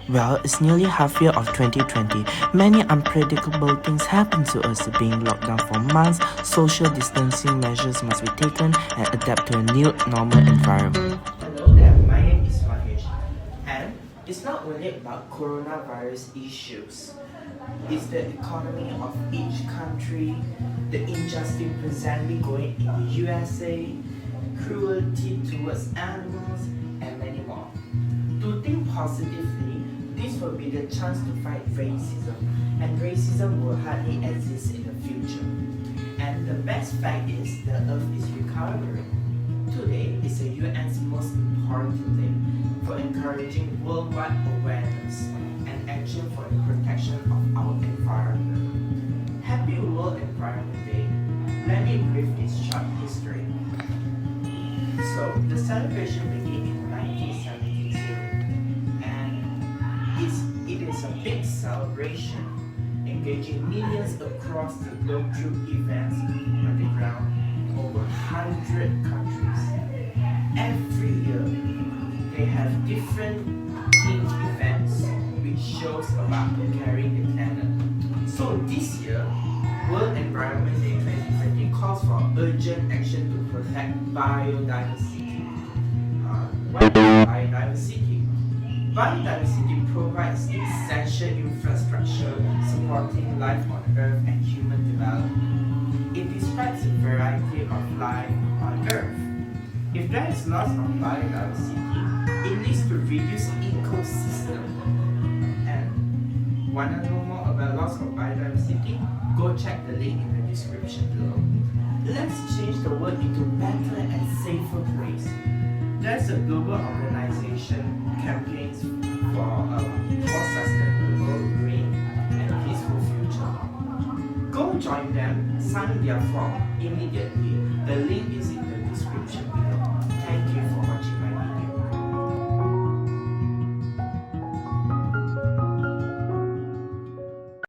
Well, it's nearly half year of 2020. Many unpredictable things happen to us, being locked down for months, social distancing measures must be taken and adapt to a new normal environment. Hello there, my name is M.H. And it's not only about coronavirus issues. It's the economy of each country, the injustice presently going in the USA, cruelty towards animals, and many more. To think positively, this will be the chance to fight racism, and racism will hardly exist in the future. And the best fact is the earth is recovering. Today is the UN's most important day for encouraging worldwide awareness and action for the protection of our environment. Happy World Environment Day. Let me brief its short history. So, the celebration began in 1972 and it is a big celebration engaging millions across the globe through events on the ground in over 100 countries. Every year, they have different themed events which shows about caring the planet. So this year, World Environment Day 2020 calls for urgent action to protect biodiversity. What is biodiversity? Biodiversity provides essential infrastructure supporting life on Earth and human development. It describes a variety of life on Earth. If there is loss of biodiversity, it leads to reduced ecosystem. And wanna know more about loss of biodiversity? Go check the link in the description below. Let's change the world into better and safer place. There's a global organization campaigns for a more sustainable, green, and peaceful future. Go join them, sign their form immediately. The link